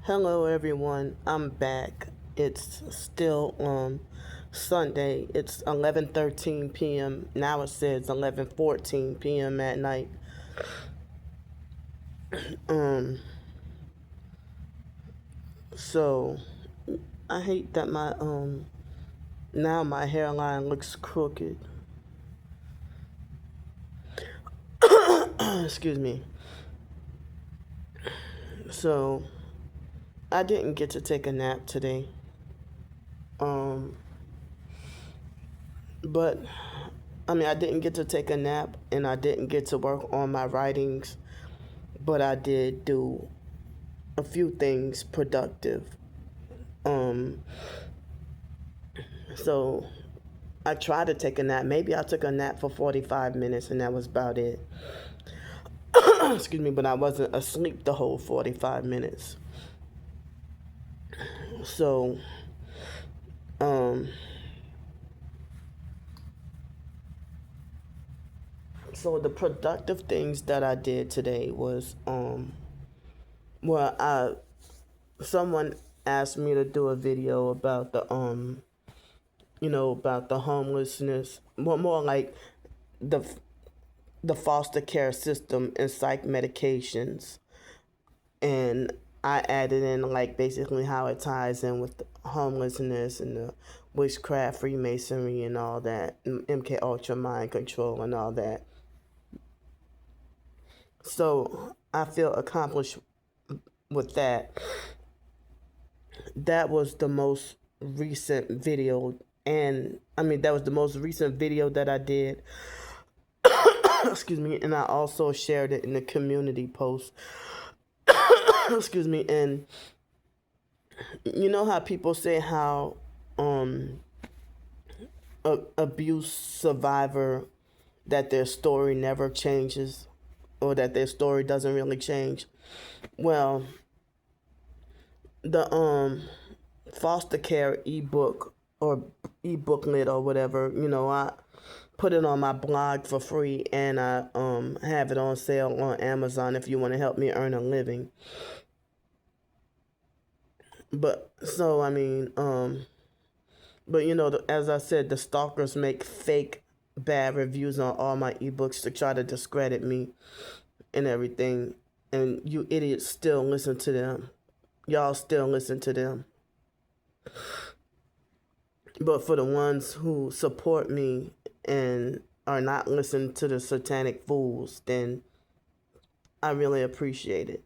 Hello everyone, I'm back. It's still Sunday. It's 11:13 p.m. Now it says 11:14 p.m. at night. Um so I hate that my now my hairline looks crooked. Excuse me. So I didn't get to take a nap today. Um but I didn't get to take a nap and I didn't get to work on my writings, but I did do a few things productive. Um, so I tried to take a nap. Maybe I took a nap for 45 minutes and that was about it. Excuse me, but I wasn't asleep the whole 45 minutes. So, um, so the productive things that I did today was, well, someone asked me to do a video about about the homelessness, more like the the foster care system and psych medications, and I added in like basically how it ties in with the homelessness and the witchcraft, Freemasonry, and all that, MK Ultra mind control and all that. So I feel accomplished with that. That was the most recent video, and that was the most recent video that I did. Excuse me, and I also shared it in the community post. Excuse me, and you know how people say how abuse survivor, that their story never changes, or that their story doesn't really change. Well, the foster care ebook or ebooklet or whatever, I put it on my blog for free, and I have it on sale on Amazon if you want to help me earn a living. But so but as I said, the stalkers make fake bad reviews on all my ebooks to try to discredit me and everything, and you idiots still listen to them. Y'all still listen to them. But for the ones who support me and are not listening to the satanic fools, then I really appreciate it.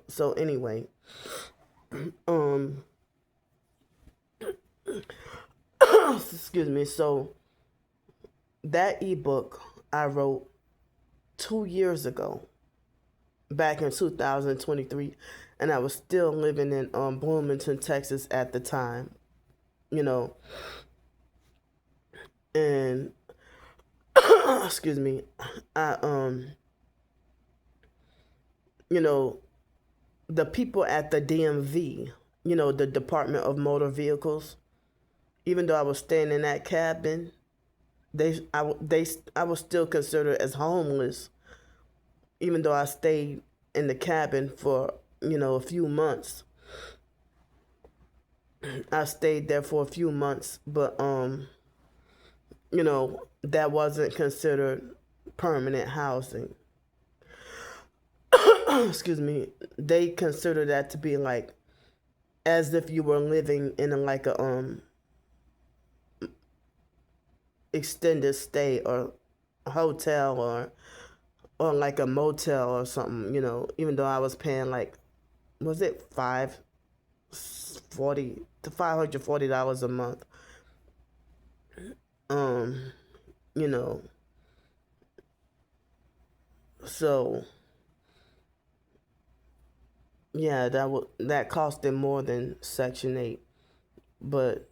So anyway, excuse me. So that ebook I wrote 2 years ago, back in 2023, and I was still living in Bloomington, Texas at the time. And excuse me, I the people at the DMV, the Department of Motor Vehicles, even though I was staying in that cabin, I was still considered as homeless, even though I stayed in the cabin for a few months. I stayed there for a few months, but that wasn't considered permanent housing. Excuse me. They consider that to be like as if you were living in like a extended stay or a hotel or like a motel or something, even though I was paying like, was it $540 to $540 a month. You know, so yeah, that costed more than Section 8. But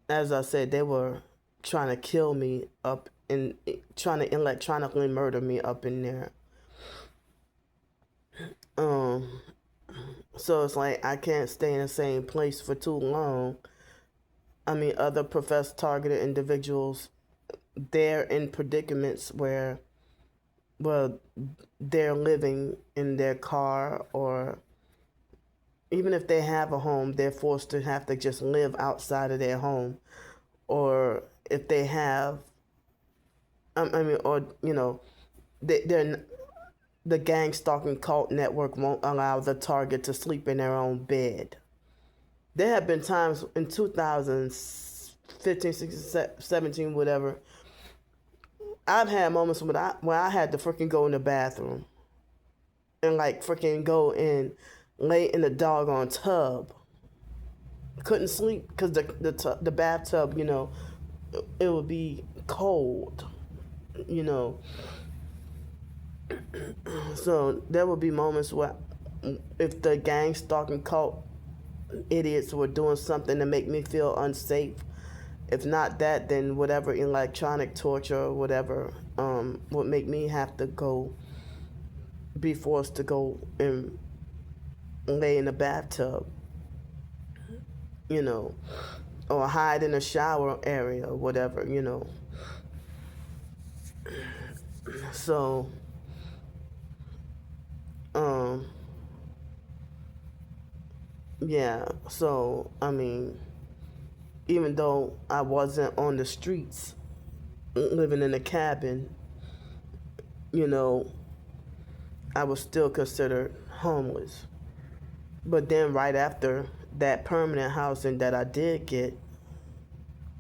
as I said, they were trying to kill me up and trying to electronically murder me up in there. So it's like I can't stay in the same place for too long. Other professed targeted individuals, they're in predicaments where, well, they're living in their car or even if they have a home, they're forced to have to just live outside of their home. Or if they have, I mean, or, they're the gang stalking cult network won't allow the target to sleep in their own bed. There have been times in 2015, 16, 17, whatever. I've had moments when I had to freaking go in the bathroom and like freaking go and lay in the doggone tub. Couldn't sleep because the bathtub, it would be cold, you know. So there would be moments where, if the gang stalking cult idiots were doing something to make me feel unsafe, if not that, then whatever electronic torture or whatever would make me have to be forced to go and lay in the bathtub, you know, or hide in a shower area or whatever. So, um, yeah, so, I mean, even though I wasn't on the streets living in a cabin, you know, I was still considered homeless. But then right after that permanent housing that I did get,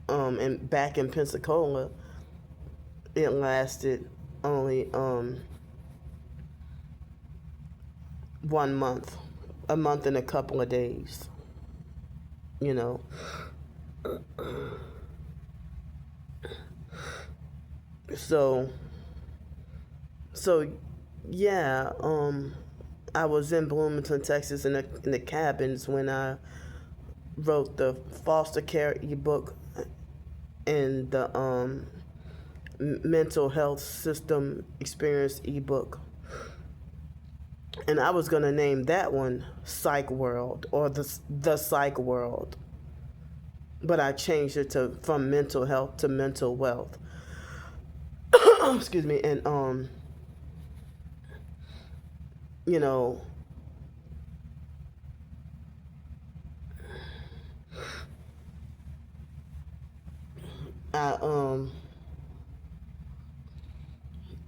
and back in Pensacola, it lasted only 1 month, a month and a couple of days, you know. So, so yeah, I was in Bloomington, Texas, in the cabins when I wrote the foster care ebook and the mental health system experience ebook. And I was gonna name that one Psych World, or the Psych World, but I changed it to from mental health to mental wealth. Excuse me, and you know, I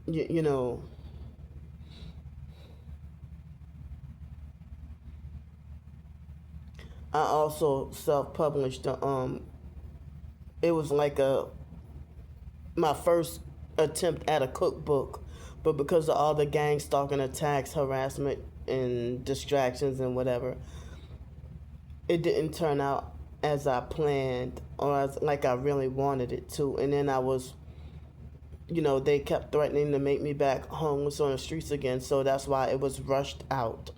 you know, I also self-published it was like a my first attempt at a cookbook, but because of all the gang stalking attacks, harassment, and distractions and whatever, it didn't turn out as I planned or as like I really wanted it to. And then they kept threatening to make me back homeless on the streets again, so that's why it was rushed out.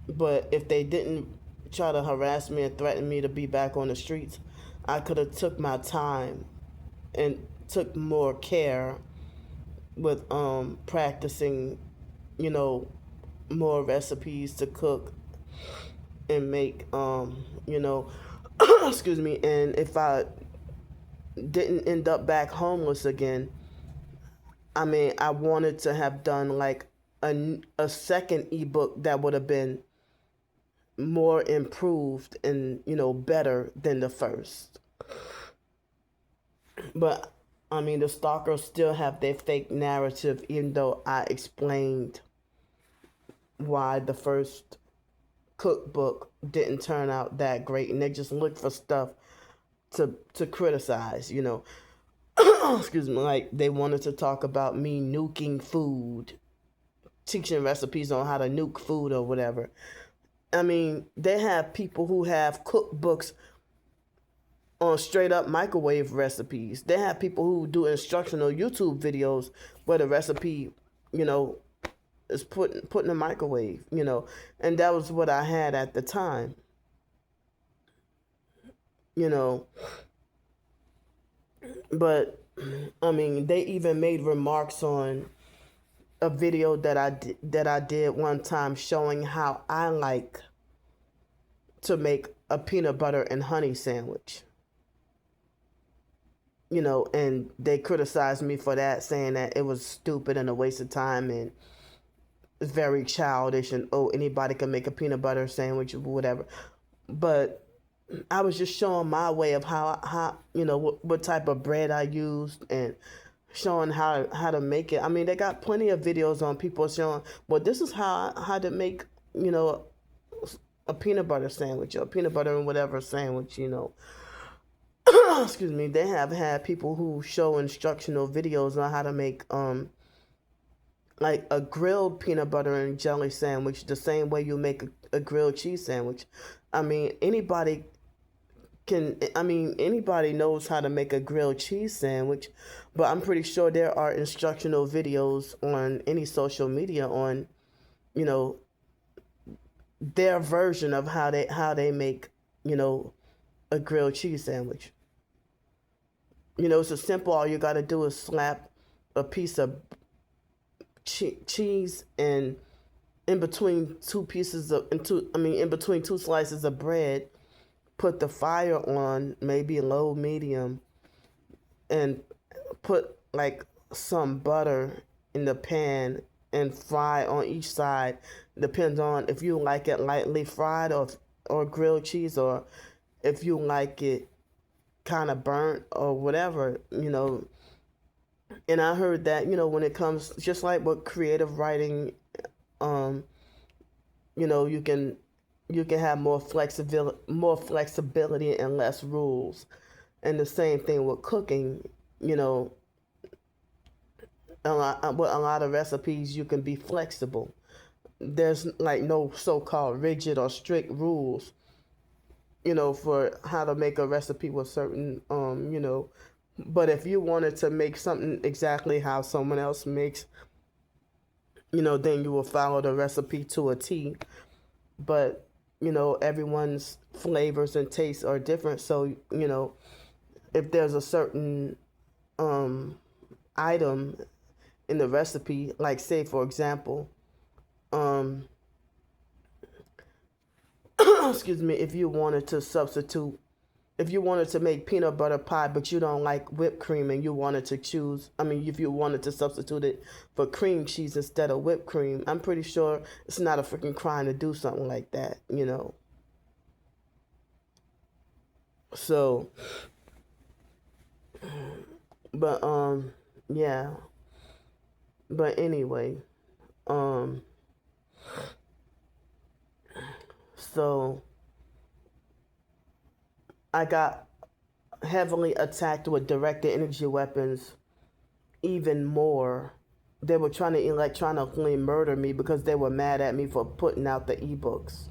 But if they didn't try to harass me and threaten me to be back on the streets, I could have took my time and took more care with practicing, you know, more recipes to cook and make, excuse me. And if I didn't end up back homeless again, I mean, I wanted to have done like a second ebook that would have been more improved and, better than the first. But I mean, the stalkers still have their fake narrative, even though I explained why the first cookbook didn't turn out that great, and they just look for stuff to criticize. Excuse me, like they wanted to talk about me nuking food, teaching recipes on how to nuke food or whatever. I mean, they have people who have cookbooks on straight up microwave recipes. They have people who do instructional YouTube videos where the recipe, you know, is put in a microwave. And that was what I had at the time. You know, but I mean, they even made remarks on a video that I did one time showing how I like to make a peanut butter and honey sandwich. And they criticized me for that, saying that it was stupid and a waste of time and very childish and, oh, anybody can make a peanut butter sandwich or whatever. But I was just showing my way of how what type of bread I used, and showing how to make it. I mean, they got plenty of videos on people showing, well, this is how to make, a peanut butter sandwich or peanut butter and whatever sandwich. Excuse me. They have had people who show instructional videos on how to make like a grilled peanut butter and jelly sandwich the same way you make a grilled cheese sandwich. I mean, anybody knows how to make a grilled cheese sandwich, but I'm pretty sure there are instructional videos on any social media on, their version of how they make, a grilled cheese sandwich. It's a simple. All you got to do is slap a piece of cheese and in between in between two slices of bread, put the fire on, maybe low, medium, and put like some butter in the pan and fry on each side. Depends on if you like it lightly fried or grilled cheese, or if you like it kind of burnt or whatever. And I heard that, when it comes, just like with creative writing, you can have more flexibility and less rules. And the same thing with cooking. With a lot of recipes, you can be flexible. There's like no so-called rigid or strict rules, for how to make a recipe with certain, but if you wanted to make something exactly how someone else makes, then you will follow the recipe to a T. But, everyone's flavors and tastes are different. So, if there's a certain item in the recipe, like say, for example, excuse me, if you wanted to make peanut butter pie, but you don't like whipped cream, and you wanted to if you wanted to substitute it for cream cheese instead of whipped cream, I'm pretty sure it's not a freaking crime to do something like that, So, but, yeah. But anyway, so I got heavily attacked with directed energy weapons even more. They were trying to electronically murder me because they were mad at me for putting out the ebooks.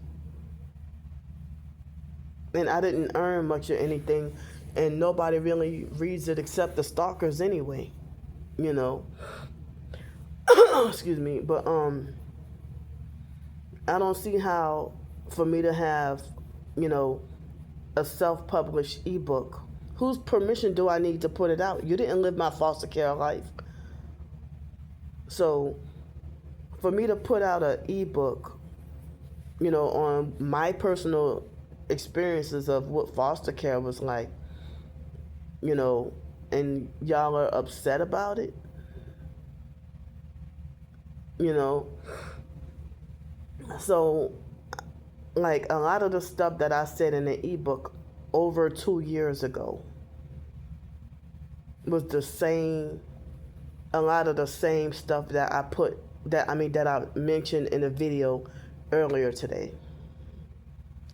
And I didn't earn much or anything, and nobody really reads it except the stalkers anyway, Excuse me, but I don't see how for me to have, a self-published ebook. Whose permission do I need to put it out? You didn't live my foster care life. So for me to put out an ebook, on my personal experiences of what foster care was like, and y'all are upset about it, So, like, a lot of the stuff that I said in the ebook over 2 years ago was a lot of the same stuff that I mentioned in a video earlier today.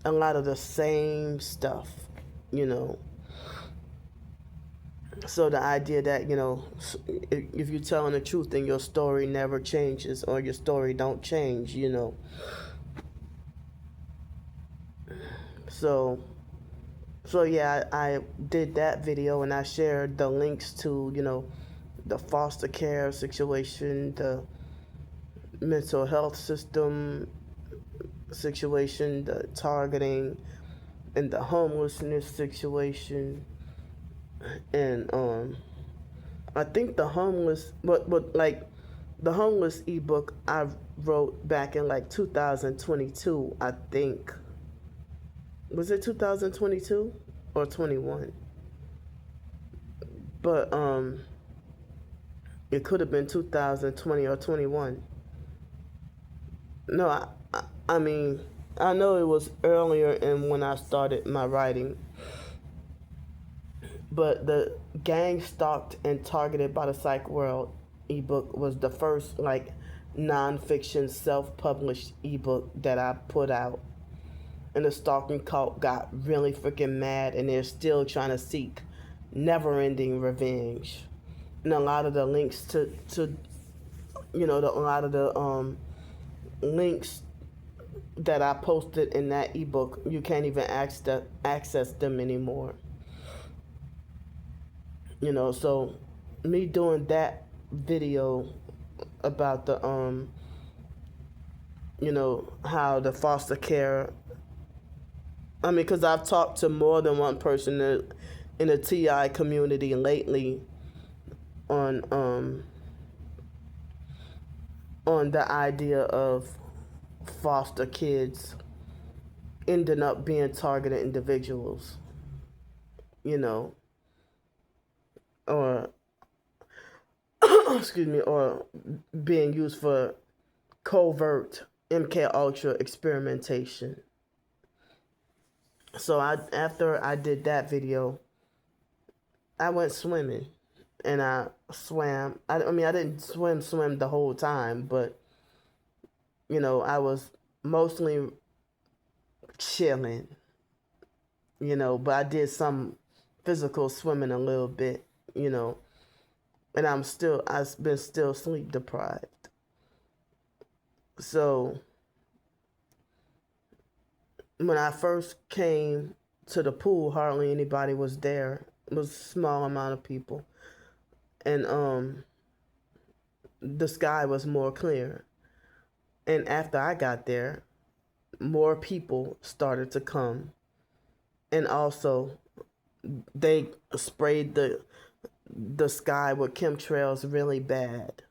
A lot of the same stuff, So the idea that, if you're telling the truth, then your story never changes, or your story don't change, So yeah, I did that video, and I shared the links to, the foster care situation, the mental health system situation, the targeting, and the homelessness situation. And I think the homeless ebook I wrote back in like 2022, I think. Was it 2022 or 21? But it could have been 2020 or 21. No, I mean, I know it was earlier in when I started my writing, but the Gang Stalked and Targeted by the Psych World ebook was the first like nonfiction self-published ebook that I put out. And the stalking cult got really freaking mad, and they're still trying to seek never-ending revenge. And a lot of the links to a lot of the links that I posted in that ebook, you can't even access them anymore. So me doing that video about the how the foster care. I mean, because I've talked to more than one person in the TI community lately on the idea of foster kids ending up being targeted individuals, you know, or excuse me, or being used for covert MK Ultra experimentation. So after I did that video, I went swimming, and I swam. I mean, I didn't swim the whole time, but I was mostly chilling, but I did some physical swimming a little bit, and I've been still sleep deprived. So when I first came to the pool, hardly anybody was there. It was a small amount of people. And the sky was more clear. And after I got there, more people started to come. And also they sprayed the sky with chemtrails really bad.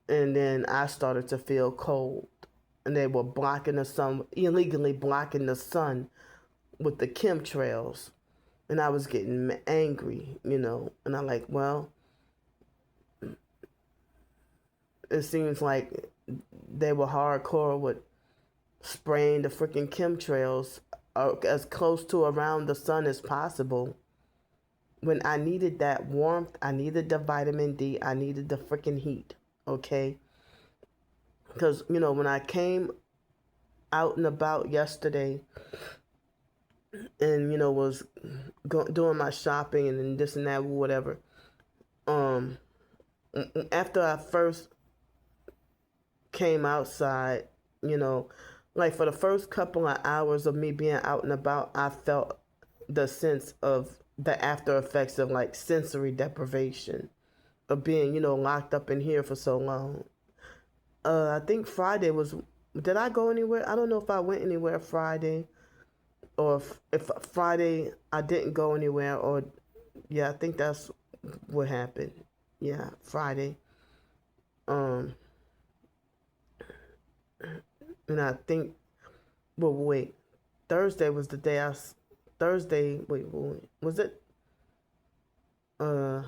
And then I started to feel cold. And they were blocking the sun, illegally blocking the sun with the chemtrails. And I was getting angry, and I'm like, well, it seems like they were hardcore with spraying the freaking chemtrails as close to around the sun as possible. When I needed that warmth, I needed the vitamin D, I needed the freaking heat, okay? Because, when I came out and about yesterday and, was doing my shopping and this and that, whatever, after I first came outside, like for the first couple of hours of me being out and about, I felt the sense of the after effects of like sensory deprivation of being, locked up in here for so long. I think Friday did I go anywhere? I don't know if I went anywhere Friday, or if Friday I didn't go anywhere, or yeah, I think that's what happened. Yeah, Friday. And I think, well, wait, Thursday was the day Thursday, wait, was it? I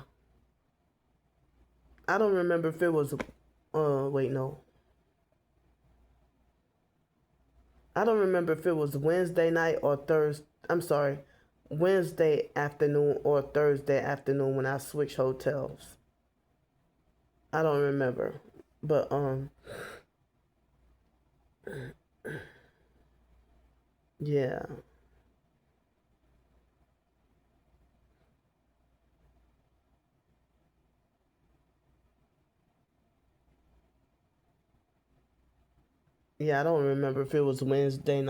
don't remember if it was, wait, no. I don't remember if it was Wednesday night or Wednesday afternoon or Thursday afternoon when I switched hotels. I don't remember, but yeah. Yeah, I don't remember if it was Wednesday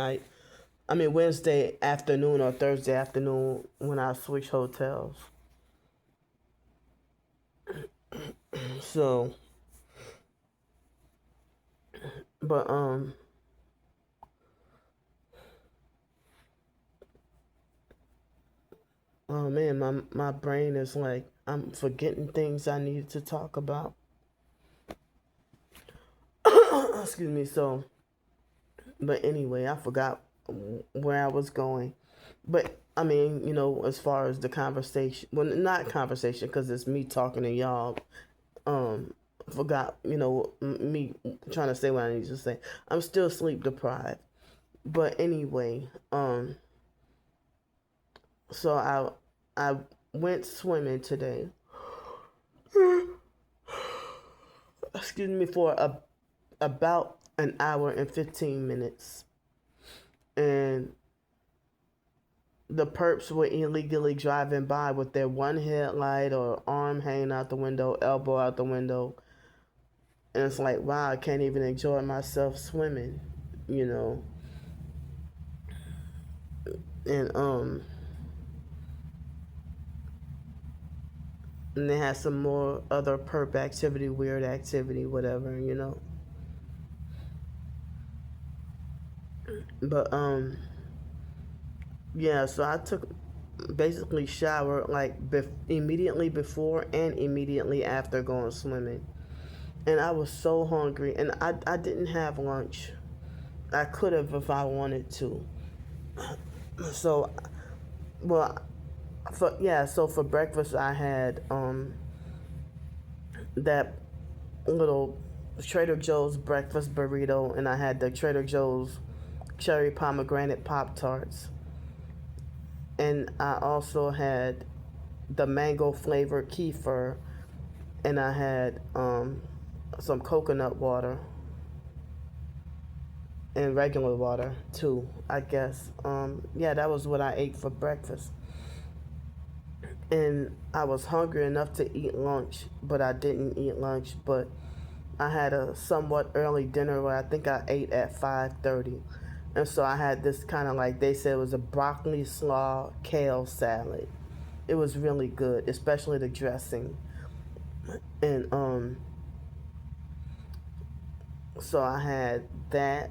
afternoon or Thursday afternoon when I switched hotels. So, but oh man, my brain is like I'm forgetting things I needed to talk about. Excuse me. So, but anyway, I forgot where I was going. But I mean, as far as the conversation, well, not conversation, because it's me talking to y'all forgot, me trying to say what I need to say. I'm still sleep deprived. But anyway, so I went swimming today. Excuse me, for about an hour and 15 minutes. And the perps were illegally driving by with their one headlight or arm hanging out the window, elbow out the window. And it's like, wow, I can't even enjoy myself swimming, you know. And and they had some more other perp activity, weird activity, whatever. But yeah, so I took basically shower like immediately before and immediately after going swimming. And I was so hungry, and I didn't have lunch. I could have if I wanted to. So, well, so for breakfast I had that little Trader Joe's breakfast burrito, and I had the Trader Joe's cherry pomegranate Pop Tarts. And I also had the mango flavored kefir, and I had some coconut water and regular water too, I guess. Yeah, that was what I ate for breakfast. And I was hungry enough to eat lunch, but I didn't eat lunch. But I had a somewhat early dinner where I think I ate at 5:30. And so I had this kind of, like they said, it was a broccoli slaw kale salad. It was really good, especially the dressing. And so I had that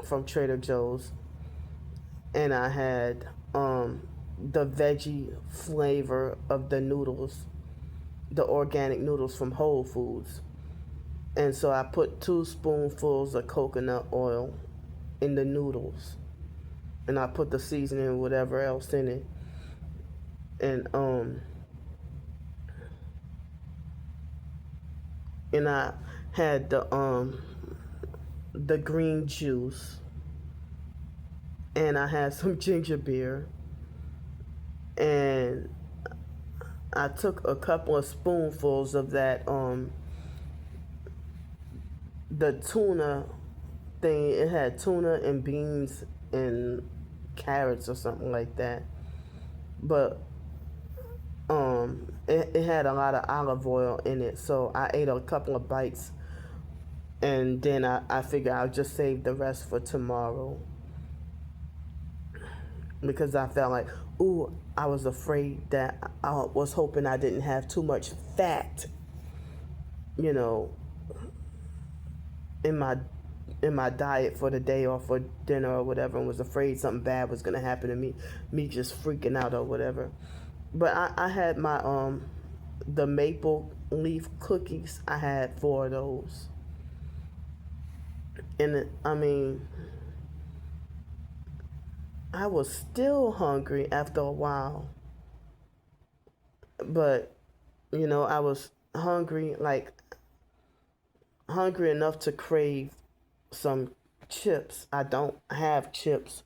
from Trader Joe's, and I had the veggie flavor of the noodles, the organic noodles from Whole Foods. And so I put 2 spoonfuls of coconut oil in the noodles, and I put the seasoning, whatever else in it, and and I had the green juice, and I had some ginger beer, and I took a couple of spoonfuls of that the tuna thing. It had tuna and beans and carrots or something like that. But it had a lot of olive oil in it, so I ate a couple of bites, and then I figured I'll just save the rest for tomorrow, because I felt like, ooh, I was afraid that I was hoping I didn't have too much fat, you know, in my diet for the day or for dinner or whatever, and was afraid something bad was gonna happen to me just freaking out or whatever. But I had my the maple leaf cookies. I had 4 of those, and I mean, I was still hungry after a while, but I was hungry, like hungry enough to crave some chips. I don't have chips.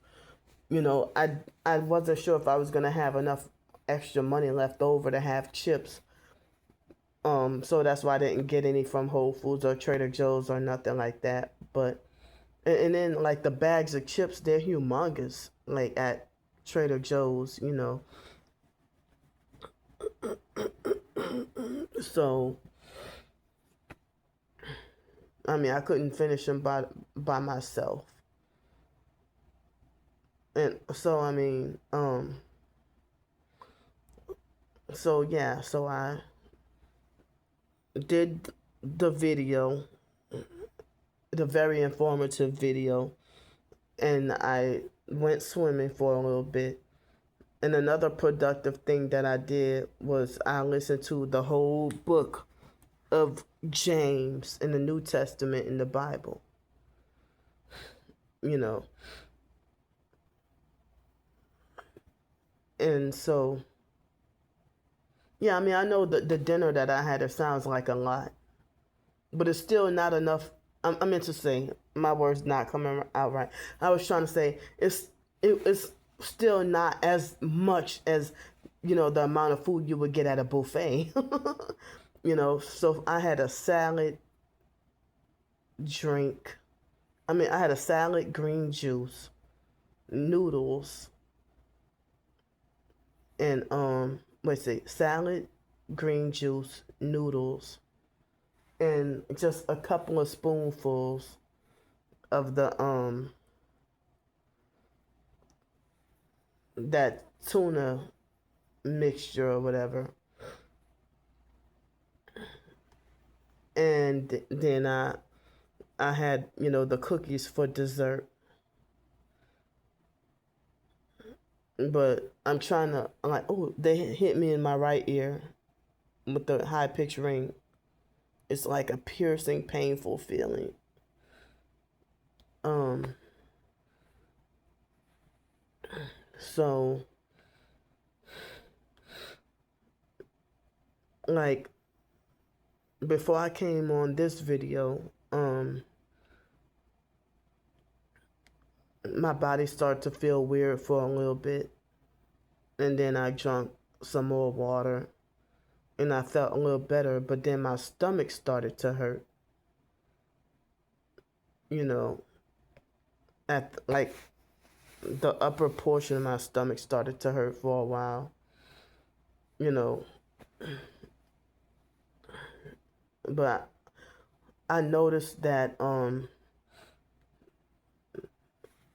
I wasn't sure if I was gonna have enough extra money left over to have chips. So that's why I didn't get any from Whole Foods or Trader Joe's or nothing like that. But and then like the bags of chips, they're humongous. Like at Trader Joe's. So I mean, I couldn't finish them by myself. And so I mean, so yeah, so I did the video, the very informative video, and I went swimming for a little bit. And another productive thing that I did was I listened to the whole book of James in the New Testament in the Bible. You know. And so, yeah, I mean, I know the dinner that I had, it sounds like a lot. but it's still not enough. I meant to say, my words not coming out right. I was trying to say it's still not as much as, the amount of food you would get at a buffet. So I had a salad, drink. I had a salad, green juice, noodles, and let's see, salad, green juice, noodles, and just a couple of spoonfuls of the that tuna mixture or whatever. And then I had, the cookies for dessert. But I'm trying to, I'm like, oh, they hit me in my right ear with the high pitched ring. It's like a piercing, painful feeling. So, like, before I came on this video, my body started to feel weird for a little bit. And then I drank some more water and I felt a little better, but then my stomach started to hurt. At like the upper portion of my stomach started to hurt for a while. But I noticed that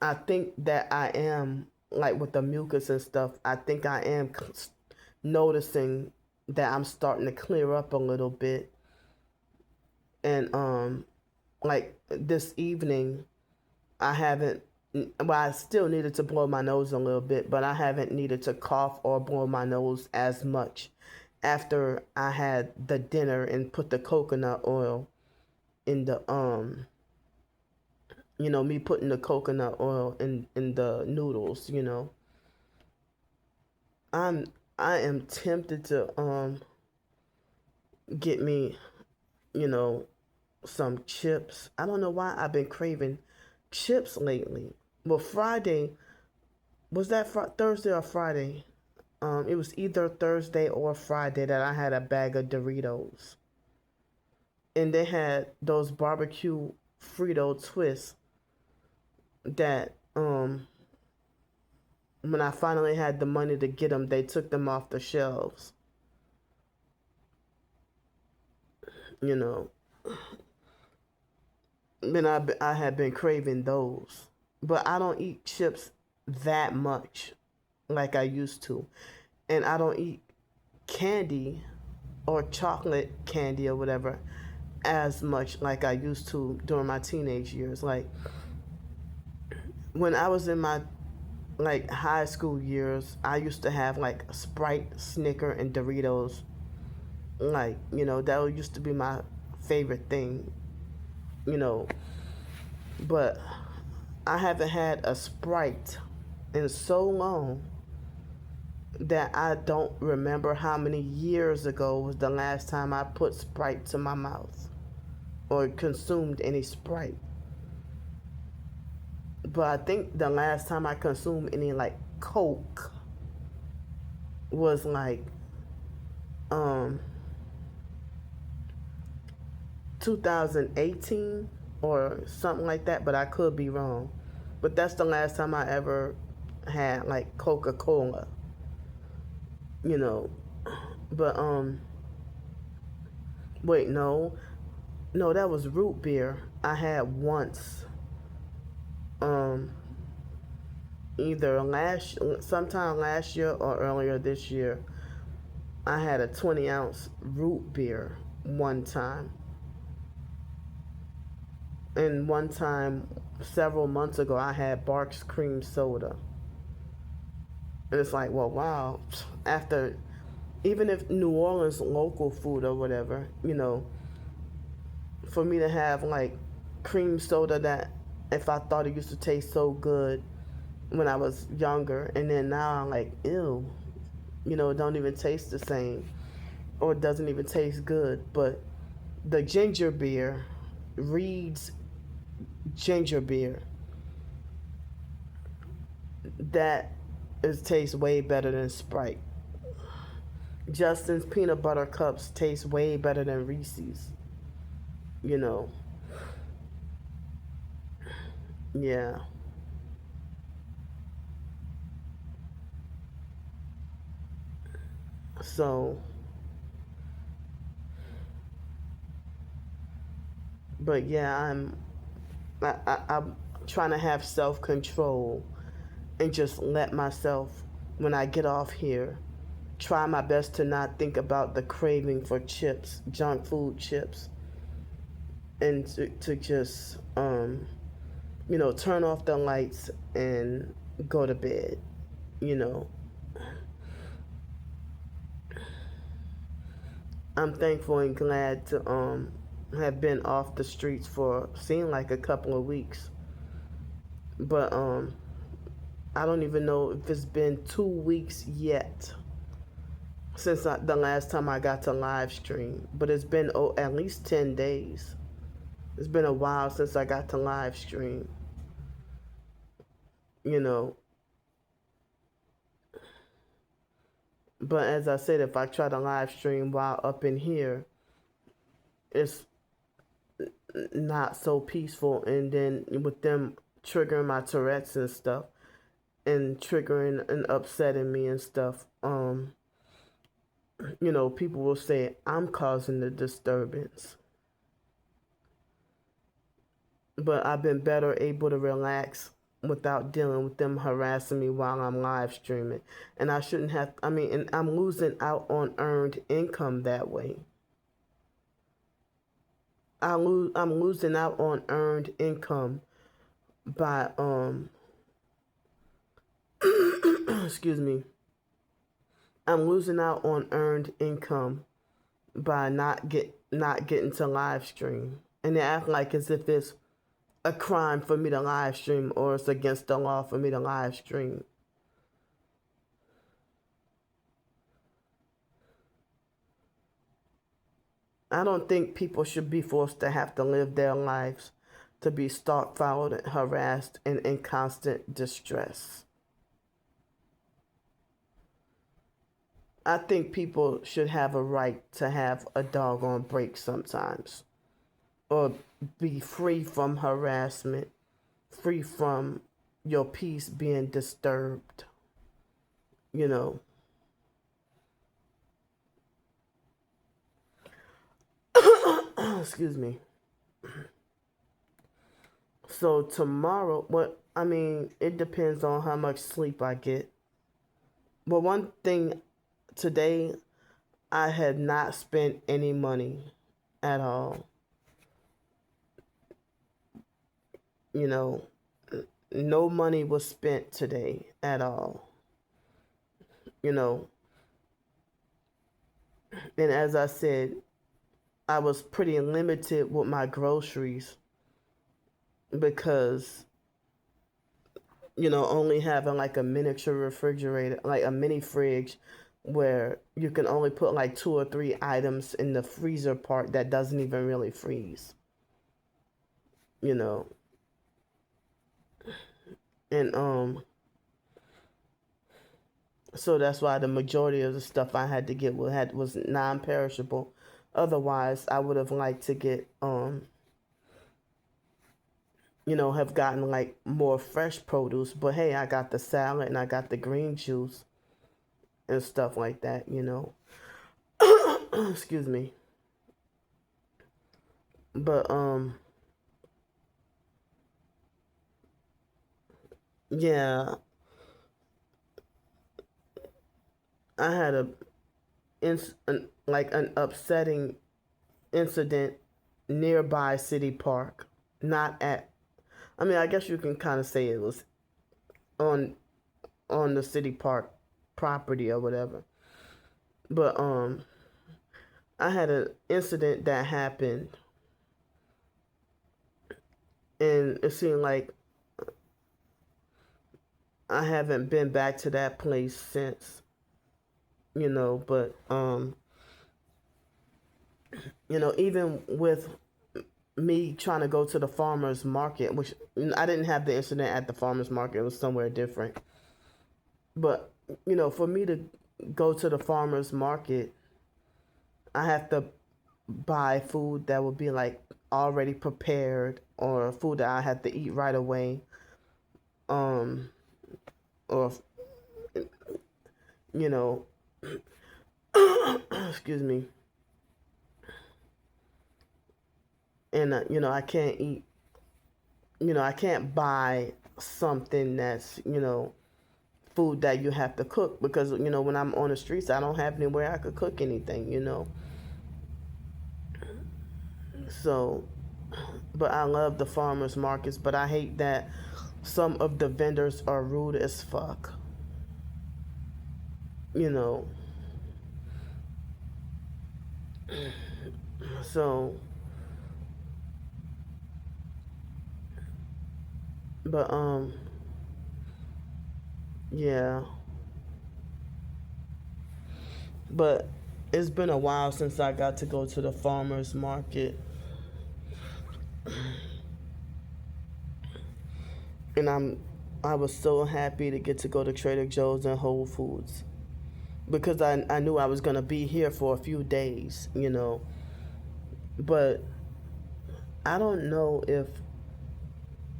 I think that I am, like with the mucus and stuff, I think I am noticing that I'm starting to clear up a little bit. And like this evening, I still needed to blow my nose a little bit, but I haven't needed to cough or blow my nose as much after I had the dinner and put the coconut oil in the me putting the coconut oil in the noodles. I am tempted to get me, some chips. I don't know why I've been craving chips lately. Well, Friday, was that Thursday or Friday? It was either Thursday or Friday that I had a bag of Doritos. And they had those barbecue Frito twists that when I finally had the money to get them, they took them off the shelves. Then I had been craving those, but I don't eat chips that much like I used to, and I don't eat candy or chocolate candy or whatever as much like I used to during my teenage years. Like when I was in my like high school years, I used to have like Sprite, Snicker, and Doritos. Like, that used to be my favorite thing, but I haven't had a Sprite in so long that I don't remember how many years ago was the last time I put Sprite to my mouth or consumed any Sprite. But I think the last time I consumed any like Coke was like 2018 or something like that, but I could be wrong. But that's the last time I ever had like Coca-Cola. But wait, no, that was root beer I had once. Either sometime last year or earlier this year, I had a 20-ounce root beer one time. And one time, several months ago, I had Barks cream soda. And it's like, well, wow. After, even if New Orleans local food or whatever, for me to have like cream soda that if I thought it used to taste so good when I was younger, and then now I'm like, ew, it don't even taste the same, or it doesn't even taste good. But The ginger beer, Reed's ginger beer, that tastes way better than Sprite. Justin's peanut butter cups taste way better than Reese's. You know, yeah. So, but yeah, I'm trying to have self control and just let myself, when I get off here, try my best to not think about the craving for chips, junk food chips, and to just turn off the lights and go to bed. You know, I'm thankful and glad to have been off the streets for seemed like a couple of weeks, but I don't even know if it's been 2 weeks yet since the last time I got to live stream, but it's been at least 10 days. It's been a while since I got to live stream, you know. But as I said, if I try to live stream while up in here, it's not so peaceful. And then with them triggering my Tourette's and stuff, and triggering and upsetting me and stuff, people will say I'm causing the disturbance. But I've been better able to relax without dealing with them harassing me while I'm live streaming. And I shouldn't have, and I'm losing out on earned income that way. I'm losing out on earned income by excuse me. I'm losing out on earned income by not getting to live stream. And they act like as if it's a crime for me to live stream or it's against the law for me to live stream. I don't think people should be forced to have to live their lives to be stalked, followed, harassed, and in constant distress. I think people should have a right to have a doggone break sometimes, or be free from harassment, free from your peace being disturbed, you know. Excuse me. So tomorrow, it depends on how much sleep I get. But one thing today, I had not spent any money at all. You know, no money was spent today at all. You know, and as I said, I was pretty limited with my groceries because, only having like a miniature refrigerator, like a mini fridge where you can only put like 2 or 3 items in the freezer part that doesn't even really freeze, you know. And so that's why the majority of the stuff I had to get was non-perishable. Otherwise, I would have liked to get have gotten like more fresh produce. But hey, I got the salad and I got the green juice and stuff like that, Excuse me. But yeah, I had an upsetting incident nearby City Park. Not at, I guess you can kind of say it was on the City Park property or whatever. But I had an incident that happened, and it seemed like I haven't been back to that place since, but Even with me trying to go to the farmer's market, which I didn't have the incident at the farmer's market, it was somewhere different. But, for me to go to the farmer's market, I have to buy food that would be like already prepared or food that I have to eat right away. Um, or, you know, excuse me. And, I can't eat, I can't buy something that's, food that you have to cook because, when I'm on the streets, I don't have anywhere I could cook anything. So, but I love the farmers markets, but I hate that some of the vendors are rude as fuck. You know. So, but yeah. But it's been a while since I got to go to the farmers market, and I was so happy to get to go to Trader Joe's and Whole Foods because I knew I was gonna be here for a few days. But I don't know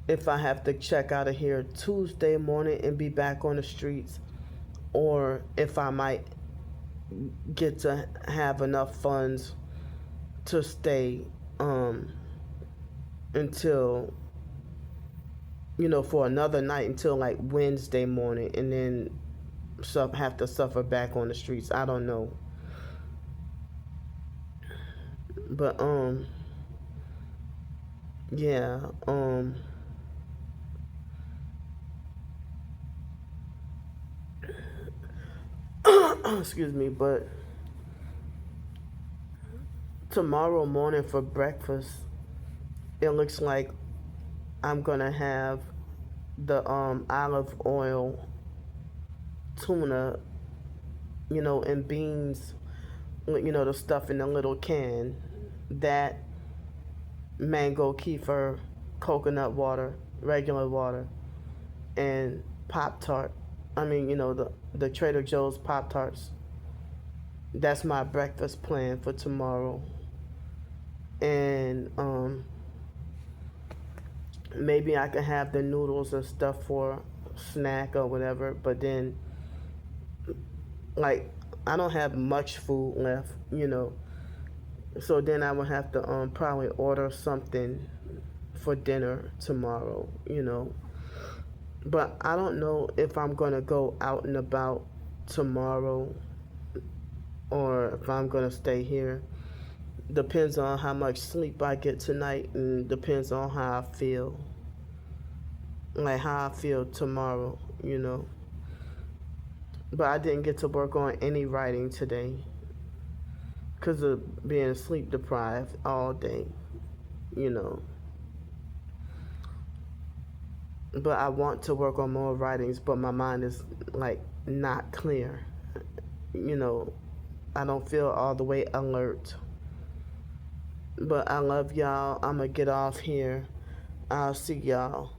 if I have to check out of here Tuesday morning and be back on the streets, or if I might get to have enough funds to stay until for another night until like Wednesday morning, and then have to suffer back on the streets. I don't know, but yeah, excuse me, but tomorrow morning for breakfast, it looks like I'm gonna have the olive oil tuna, and beans, the stuff in the little can, that mango kefir, coconut water, regular water, and Pop Tart. I mean, the Trader Joe's Pop Tarts. That's my breakfast plan for tomorrow. And maybe I can have the noodles and stuff for snack or whatever, but then like I don't have much food left. So then I would have to probably order something for dinner tomorrow. But I don't know if I'm gonna go out and about tomorrow or if I'm gonna stay here. Depends on how much sleep I get tonight and depends on how I feel. Like how I feel tomorrow. But I didn't get to work on any writing today because of being sleep deprived all day. But I want to work on more writings, but my mind is like not clear. You know, I don't feel all the way alert. But I love y'all. I'm gonna get off here. I'll see y'all.